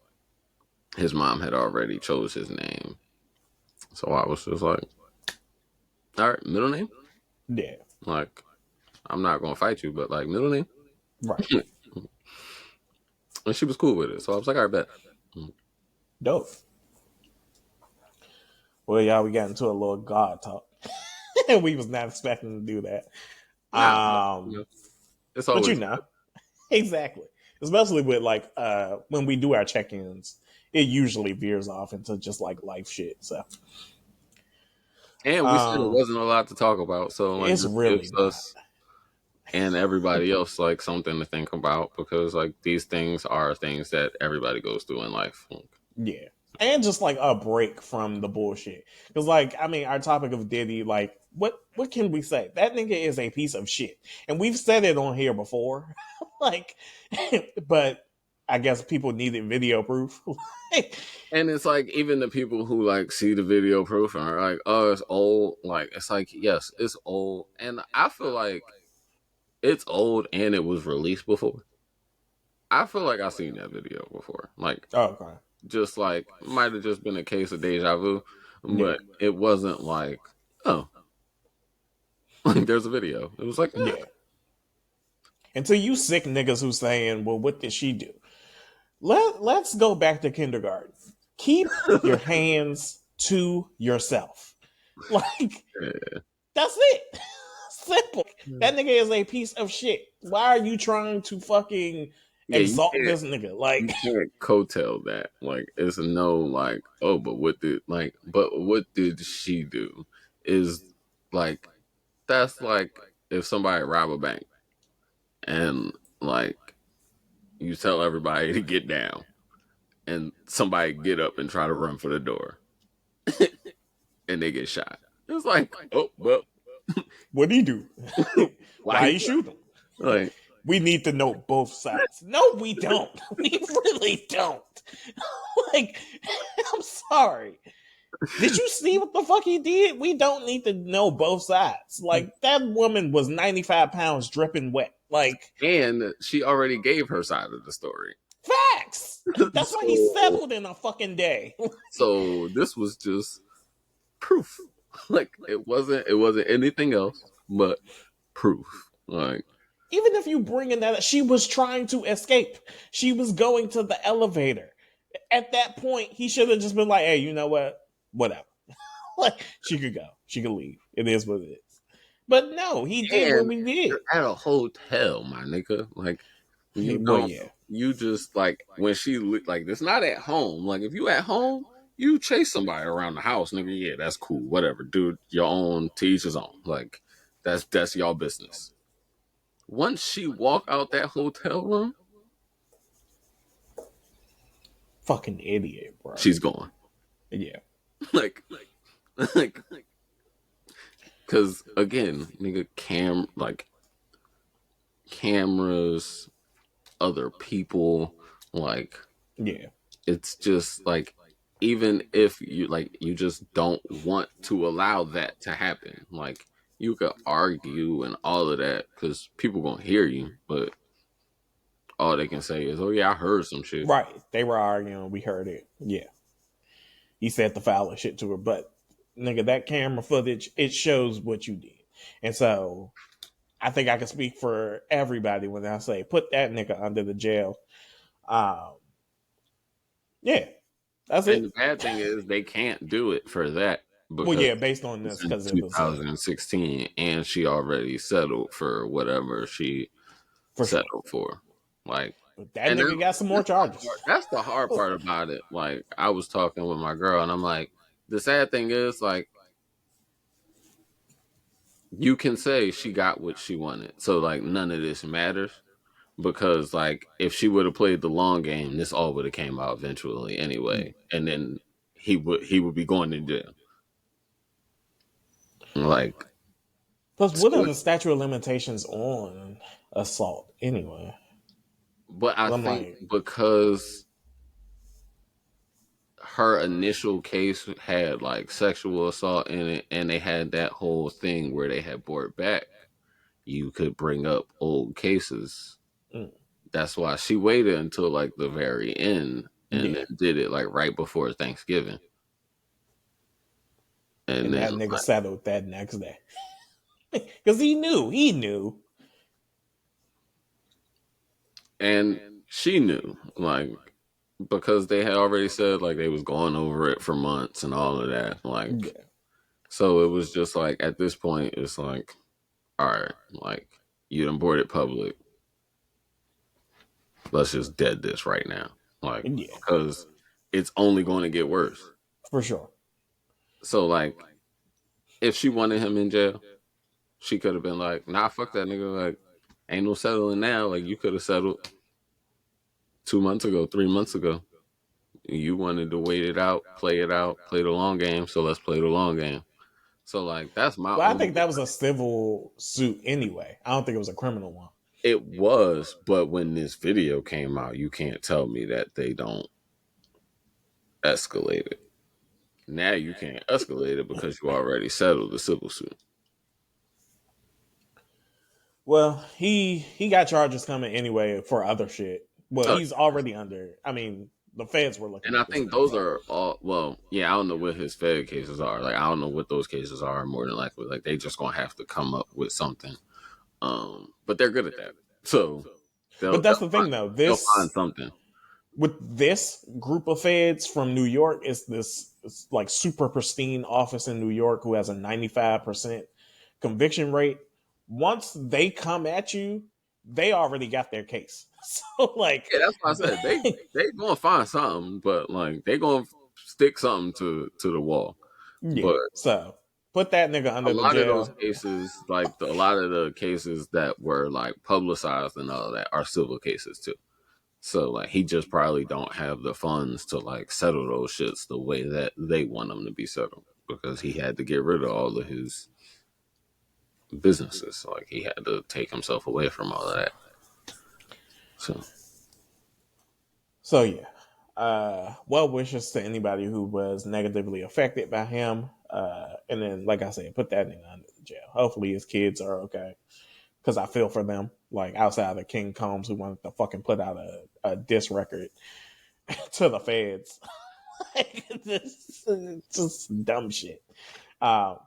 his mom had already chose his name, so I was just like, all right, middle name. yeah. Like I'm not gonna fight you, but like middle name. Right. And she was cool with it, so I was like, all right, bet. Dope. Well, y'all, we got into a little God talk. And we was not expecting to do that. Nah, but, you know, it's But you always know, exactly. Especially with like when we do our check-ins, it usually veers off into just like life shit. So and we said it um wasn't a lot to talk about, so like it's this really gives not. us and everybody else like something to think about because like these things are things that everybody goes through in life. Like, Yeah. And just like a break from the bullshit. Because like, I mean, our topic of Diddy, like, what can we say? That nigga is a piece of shit. And we've said it on here before. Like, but I guess people needed video proof. Like, and it's like even the people who like see the video proof and are like, oh, it's old. Like it's like yes, it's old, and I feel like it's old and it was released before. I feel like I've seen that video before. Like, Oh, okay. just like might have just been a case of deja vu, Yeah. but it wasn't like, oh, like there's a video. It was like, Yeah. Until you sick niggas who saying, well, what did she do? Let's go back to kindergarten. Keep your hands to yourself. Like, eh. that's it. Simple. That nigga is a piece of shit. Why are you trying to fucking Yeah, exalt this nigga? Like, you can't coattail that. Like, it's no like, oh, but what did she do? Is like that's like if somebody rob a bank and like you tell everybody to get down and somebody get up and try to run for the door and they get shot. It's like, oh well, what do you do? why Why you you shoot him? like We need to know both sides. No, we don't. We really don't. Like, I'm sorry. Did you see what the fuck he did? We don't need to know both sides. Like, that woman was 95 pounds dripping wet. Like, and she already gave her side of the story. facts. That's why he so settled in a fucking day. so this was just proof. Like it wasn't anything else but proof. Like Even if you bring in that, she was trying to escape. She was going to the elevator. At that point, he should have just been like, hey, you know what? Whatever. Like, she could go. She could leave. It is what it is. But no, he did what and we did. you're at a hotel, my nigga. Like you Well, don't yeah. you just like when like it's not at home. Like if you at home, you chase somebody around the house, nigga. Yeah, that's cool. Whatever, dude. Your own to each his own. Like that's y'all business. Once she walk out that hotel room, Fucking idiot, bro. she's gone. Yeah. like like because again, nigga, cameras, other people, like Yeah. it's just like even if you like you just don't want to allow that to happen. Like you could argue and all of that because people gonna hear you, but all they can say is, "Oh yeah, I heard some shit." Right. They were arguing. We heard it. Yeah. He said the foul shit to her. But, nigga, that camera footage, it shows what you did. And so, I think I can speak for everybody when I say put that nigga under the jail. Um, yeah. That's And the it. bad thing is they can't do it for that Well, because yeah, based on this, it's in because it was 2016 and she already settled for whatever she for sure. settled for. Like, But that and nigga got some more charges. that's the hard part about it. Like, I was talking with my girl and I'm like, the sad thing is, like, you can say she got what she wanted. So, like, none of this matters because, like, if she would have played the long game, this all would have came out eventually anyway. And then he would be going to jail. Like, Plus, what are so the statute of limitations on assault anyway? but I I'm think like, because her initial case had like sexual assault in it, and they had that whole thing where they had brought back, you could bring up old cases. mm, That's why she waited until like the very end and yeah. then did it like right before Thanksgiving. And And then, that nigga settled that next day. Because he knew. He knew. and she knew, like, because they had already said like they was going over it for months and all of that. Like, Yeah. so it was just like at this point, it's like, all right, like you done boarded public. Let's just dead this right now. Like, Yeah. because it's only going to get worse. For sure. So, like, if she wanted him in jail, she could have been like, nah, fuck that nigga. Like, ain't no settling now. Like, you could have settled 2 months ago, 3 months ago. You wanted to wait it out, play the long game. So let's play the long game. So, like, that's my Well, I only. think that was a civil suit anyway. I don't think it was a criminal one. It was, but when this video came out, you can't tell me that they don't escalate it. Now you can't escalate it because you already settled the civil suit. Well, he got charges coming anyway for other shit Well, Oh, he's already under. I mean, the feds were looking and I at this think nigga. those So are all. Well, yeah, I don't know what his Fed cases are. Like, I don't know what those cases are. More than likely, like they just gonna have to come up with something. But they're good at that, so they'll but that's they'll the thing, find, though. they'll find This something. with this group of feds from New York, it's this it's like super pristine office in New York who has a 95% conviction rate. Once they come at you, they already got their case. So like, Yeah, that's what I said. They gonna find something, but like they gonna stick something to the wall. yeah. But So put that nigga a under the lot of those jail. cases, like a lot of the cases that were like publicized and all of that, are civil cases too. So like he just probably don't have the funds to like settle those shits the way that they want them to be settled because he had to get rid of all of his businesses. Like he had to take himself away from all of that. So So yeah. Well wishes to anybody who was negatively affected by him. And then, like I said, put that nigga under the jail. Hopefully his kids are okay. Because I feel for them. Like outside of King Combs who wanted to fucking put out a diss record to the feds. This just dumb shit.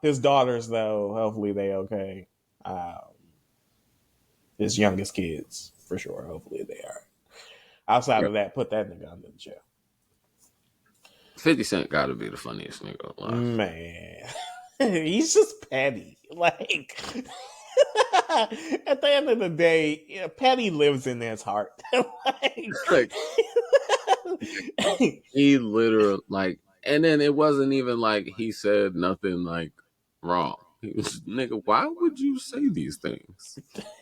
His daughters though, hopefully they okay. His youngest kids, for sure. Hopefully they are. Outside yeah, of that, put that nigga under the jail. 50 Cent got to be the funniest nigga alive. Man, he's just petty. Like at the end of the day, yeah, petty lives in his heart. Like, Like he literally like, and then it wasn't even like he said nothing like wrong. He was nigga. Why would you say these things?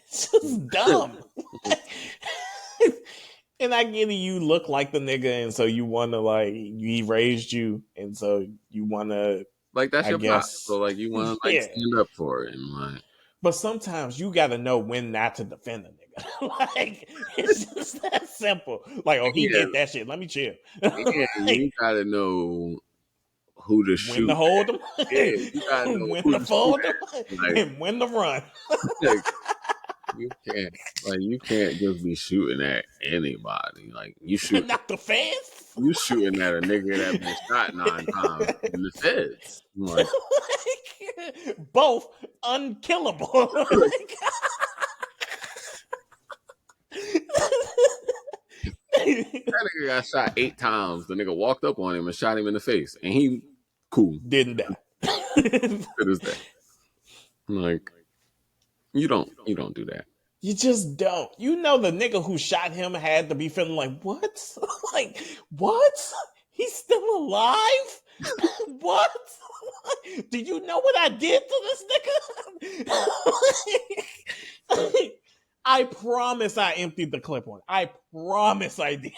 it's just dumb. And I get it, you look like the nigga, and so you want to like he raised you, and so you want to, Like that's I your pop. guess, So like you want to like yeah. stand up for it and like But sometimes you got to know when not to defend a nigga. Like it's just that simple. Like, oh, he yeah, did that shit. Let me chill. yeah, Like you gotta know who to when to shoot hold at. them, Yeah, you gotta know when who to to shoot fold them, at. Like, and when to run. like you can't like you can't just be shooting at anybody. Like Not the fans. you shooting at a nigga that been shot 9 times in the feds. Like Like, both unkillable. that nigga got shot 8 times. The nigga walked up on him and shot him in the face, and he cool Didn't die. to this day. Like you don't do that. You just don't. You know the nigga who shot him had to be feeling like, what? Like, what? He's still alive? What? Do you know what I did to this nigga? I promise I emptied the clip on. I promise I did.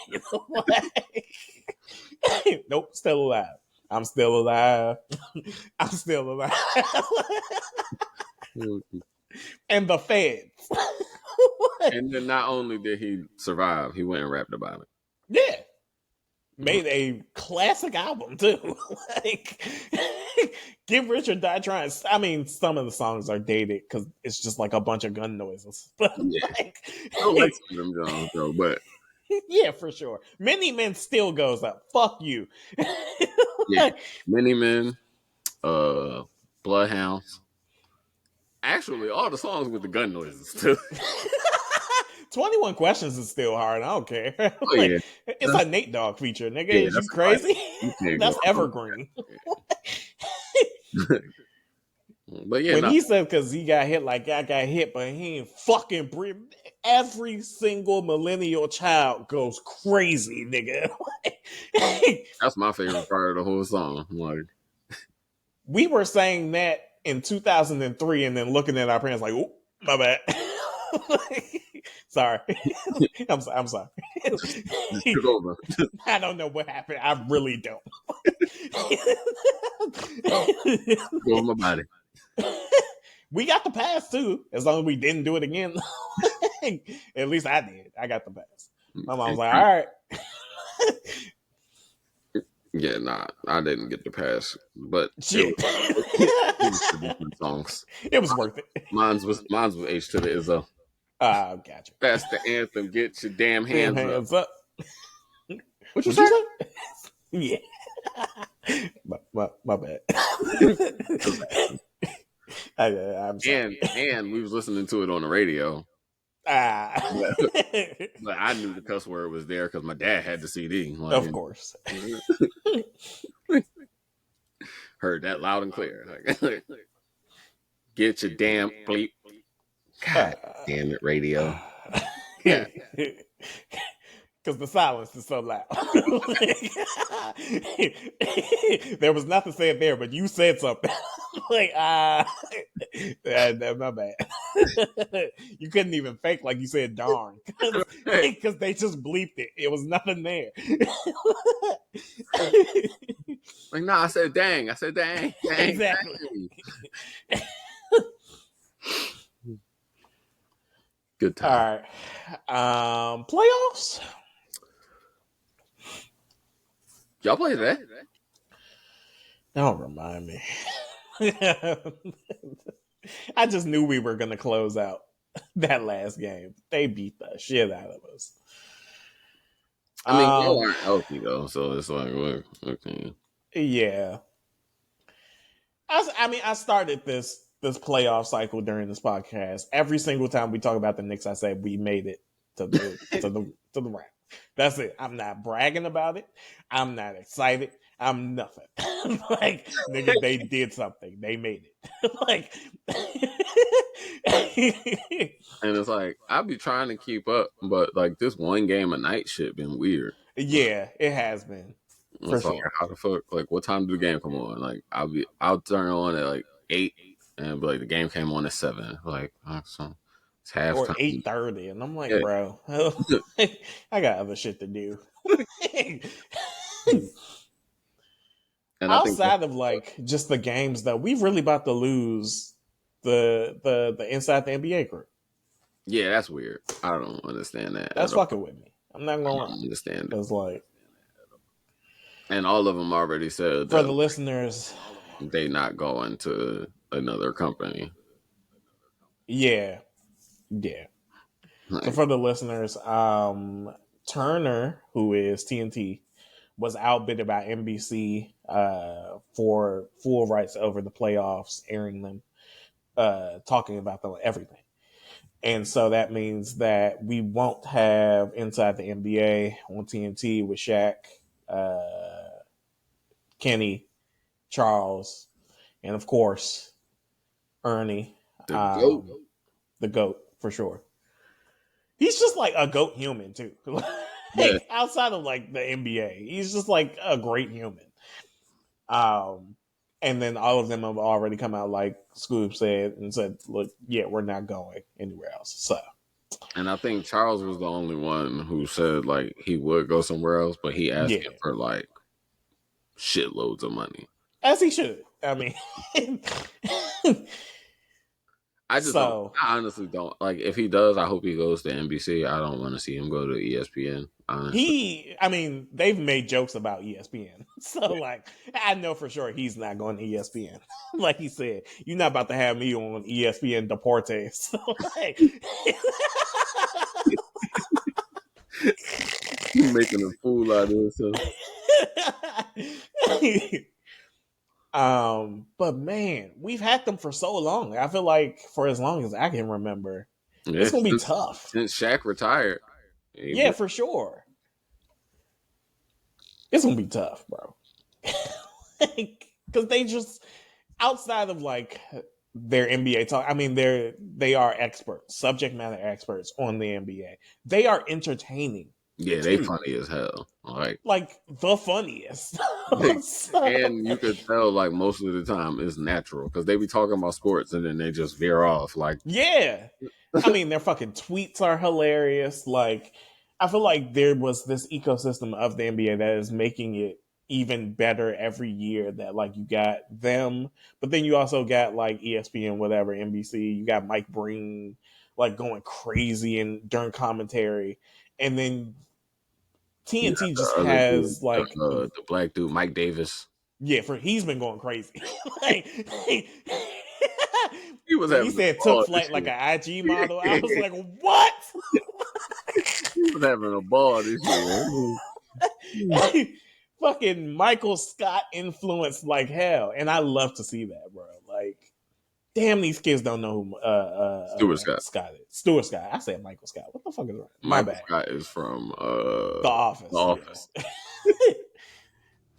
Nope, still alive. I'm still alive. I'm still alive. And the feds. And then not only did he survive, he went and rapped about it. Yeah. Made a classic album too. Like Get Rich or Die Trying. I mean, some of the songs are dated because it's just like a bunch of gun noises. But Yeah, like, I don't like some of them Jones though, but yeah, for sure. Many Men still goes up. Fuck you. yeah, Many Men, uh, Bloodhounds. Actually, all the songs with the gun noises too. 21 Questions is still hard. I don't care. Oh yeah, Like, it's a Nate Dogg feature, nigga. yeah, Is you that's like crazy? you can't go That's wrong. evergreen. But yeah, When no, he said because he got hit like I got hit, but he ain't fucking breathe. Every single millennial child goes crazy, nigga. that's my favorite part of the whole song. Like, We were saying that in 2003 and then looking at our parents like, oh, my bad. Sorry. I'm sorry. just took over. I don't know what happened. I really don't. Took over my body. We got the pass too, as long as we didn't do it again. At least I did. I got the pass. My mom was like, all right. Yeah, nah, I didn't get the pass, but Shit. it was for different songs. It was worth it. Mine's was H to the Izzo. Gotcha. That's the anthem. Get your damn Damn hands up. hands up. What you What you say? say? Yeah. My bad. I'm sorry. And we was listening to it on the radio, Ah. but, but I knew the cuss word was there because my dad had the CD. Like, Of course. heard that loud and clear. Like, get your damn bleep. God damn it, radio. Because God. the silence is so loud. There was nothing said there, but you said something. Like, my bad. You couldn't even fake like you said darn. Hey, Because they just bleeped it. It was nothing there. like, nah, I said dang. I said dang, dang, Exactly. dang. Good All time. right. Playoffs? Y'all play that? Don't remind me. I just knew we were going to close out that last game. They beat the shit out of us. I mean, y'all aren't healthy though, so it's like, what? Okay. Yeah. I mean, I started this playoff cycle during this podcast. Every single time we talk about the Knicks, I say we made it to the round. That's it. I'm not bragging about it. I'm not excited. I'm nothing. Like, nigga, they did something. They made it. Like, And it's like I be trying to keep up, but like this one game a night shit been weird. Like, yeah, it has been for it's like sure. how the fuck? Like what time did the game come on? Like I'll turn on at like 8, and be like the game came on at 7. Like so it's Or halftime. 8:30, and I'm like, Yeah, bro, I got other shit to do. and I think Outside of like just the games, though, we've really about to lose the inside the NBA group. yeah, that's weird. I don't understand that That's at all. fucking with me. I'm not I gonna lie, don't understand it. because like And all of them already said for that the listeners, they not going to another company. yeah, yeah. So Like for the listeners, Turner, who is TNT, was outbid by NBC for full rights over the playoffs, airing them, talking about them, everything. And so that means that we won't have Inside the NBA on TNT with Shaq, Kenny, Charles, and of course, Ernie, the goat. the GOAT for sure. He's just like a GOAT human too. Yeah, Like outside of like the NBA, he's just like a great human. Um, and then all of them have already come out, like Scoob said, and said, "Look, yeah, we're not going anywhere else." So, and I think Charles was the only one who said like he would go somewhere else, but he asking yeah, for like shitloads of money. as he should. I mean, I just don't. so I honestly don't like. If he does, I hope he goes to NBC. I don't want to see him go to ESPN. Honestly, I mean, they've made jokes about ESPN. So, like, I know for sure he's not going to ESPN. Like he said, you're not about to have me on ESPN Deportes. So, like, making a fool out of himself. but man, we've had them for so long. I feel like for as long as I can remember, Yeah, it's gonna be tough. since Shaq retired, he Yeah, been, for sure. It's gonna be tough, bro. Because they just outside of like their NBA talk, I mean, they are experts, subject matter experts on the NBA. They are entertaining yeah, they too, funny as hell. like the funniest. So, And you could tell like most of the time it's natural because they be talking about sports and then they just veer off. Like, yeah, I mean, their fucking tweets are hilarious. Like, I feel like there was this ecosystem of the NBA that is making it even better every year. That like you got them, but then you also got like ESPN, whatever, NBC. You got Mike Breen like going crazy and during commentary, and then you TNT got just the other dude, has like the black dude, Mike Davis. yeah, for he's been going crazy. Like, He was When he having a said took ball this flight like year. an IG model, I was like, what? He was having a ball this year. Fucking Michael Scott influenced like hell. And I love to see that, bro. Like, damn, these kids don't know who Stuart Scott. Scott is. Stuart Scott. I said Michael Scott. What the fuck is that? My Michael bad. Scott is from The The Office. Office. Yeah.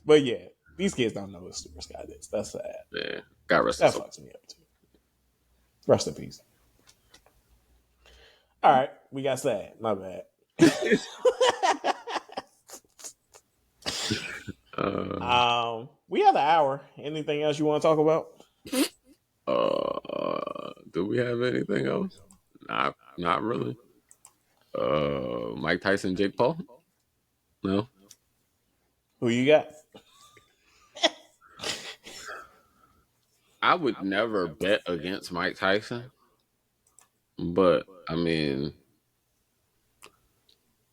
But yeah, these kids don't know who Stuart Scott is. That's sad. Yeah, God rest his That soul. fucks me up too. Rest in peace. All right, we got sad. My bad. We have an hour. Anything else you want to talk about? Do we have anything else? Not really. Mike Tyson, Jake Paul? No. Who you got? I would never bet against Mike Tyson, but I mean,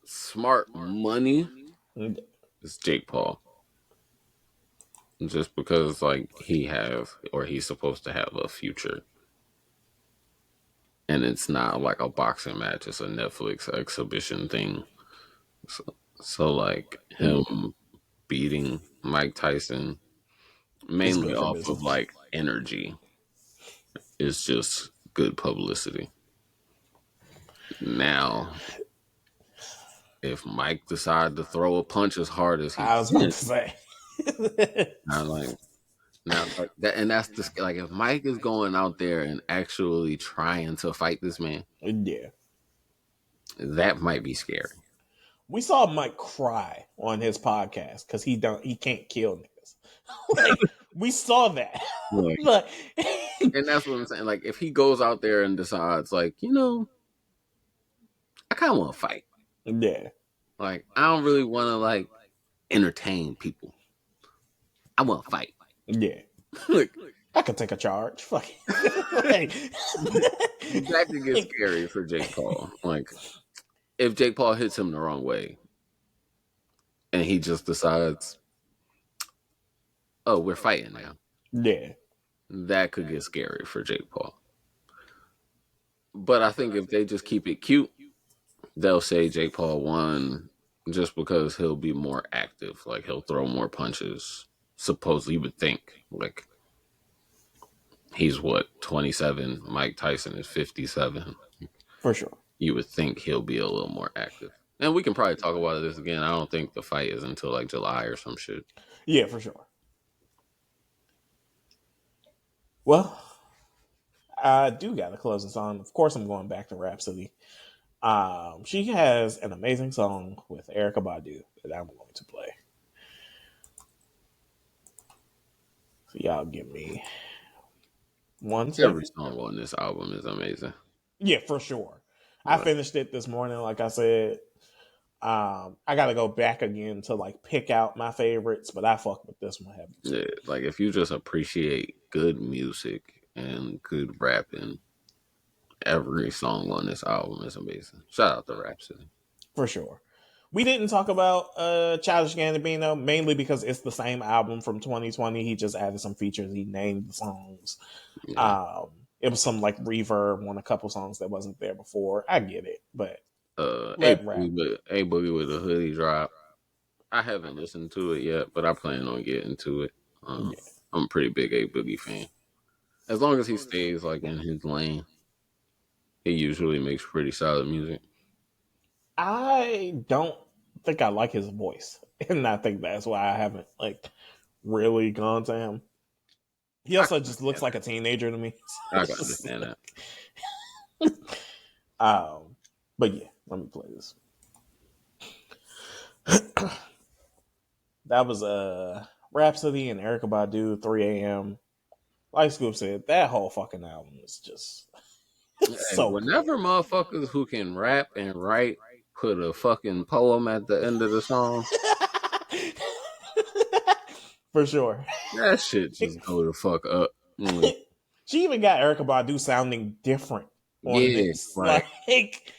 smart money is Jake Paul. Just because like he's supposed to have a future. And it's not like a boxing match, it's a Netflix exhibition thing. So like him beating Mike Tyson It's mainly good for off of business. like energy is just good publicity. Now, if Mike decided to throw a punch as hard as he I was can, about to say. I'm like now like that, and that's the like if Mike is going out there and actually trying to fight this man, Yeah. that might be scary. We saw Mike cry on his podcast because he can't kill niggas. Like we saw that. Like, But and that's what I'm saying. Like if he goes out there and decides, like, I kind of want to fight. yeah. Like I don't really want to like entertain people. I want to fight. Yeah. Like I could take a charge. Fuck it. Like, that could get scary for Jake Paul. Like if Jake Paul hits him the wrong way, and he just decides, oh, we're fighting now. yeah. That could get scary for Jake Paul. But I think if they just keep it cute, they'll say Jake Paul won just because he'll be more active. Like he'll throw more punches. Supposedly, you would think. Like he's what 27. Mike Tyson is 57. For sure. You would think he'll be a little more active. And we can probably talk about this again. I don't think the fight is until like July or some shit. Yeah, for sure. Well, I do got a closing song. Of course, I'm going back to Rhapsody. She has an amazing song with Erica Badu that I'm going to play. So y'all give me 1 second. Every song on this album is amazing. Yeah, for sure. I finished it this morning, like I said. I got to go back again to like pick out my favorites, but I fuck with this one heavy. Yeah, like if you just appreciate good music and good rapping, every song on this album is amazing. Shout out to Rapsody. For sure. We didn't talk about Childish Gambino mainly because it's the same album from 2020. He just added some features. He named the songs. Yeah. It was some like reverb on a couple songs that wasn't there before. I get it, but A let rap. Boogie with a Hoodie drop. I haven't listened to it yet, but I plan on getting to it. Yeah. I'm a pretty big A Boogie fan. As long as he stays like in his lane, he usually makes pretty solid music. I don't think I like his voice, and I think that's why I haven't like really gone to him. He also just looks like a teenager to me. I can understand that. But yeah, let me play this. That was Rhapsody and Erica Badu, 3 a.m. Like Scoop said, that whole fucking album is just so whenever good. motherfuckers who can rap and write put a fucking poem at the end of the song, For sure. that shit just go the fuck up. She even got Erica Badu sounding different on Yeah, this. right. Like,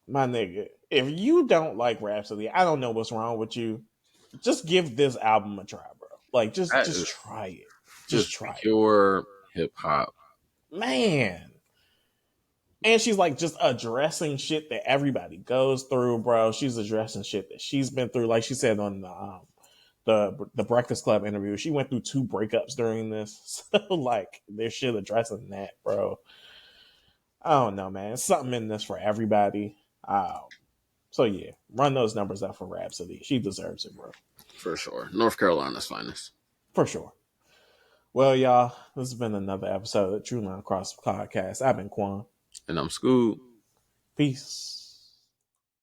my nigga, if you don't like Rhapsody, I don't know what's wrong with you. Just give this album a try, bro. Like, just try it. Just try pure it. hip hop. Man. And she's like just addressing shit that everybody goes through, bro. She's addressing shit that she's been through. Like she said on the Breakfast Club interview, she went through 2 breakups during this. So like there's shit addressing that, bro. I don't know, man. It's something in this for everybody. So yeah, run those numbers up for Rhapsody. She deserves it, bro. For sure. North Carolina's finest. For sure. Well, y'all, this has been another episode of the True Line Cross Podcast. I've been Quan. And I'm Scoob. Peace.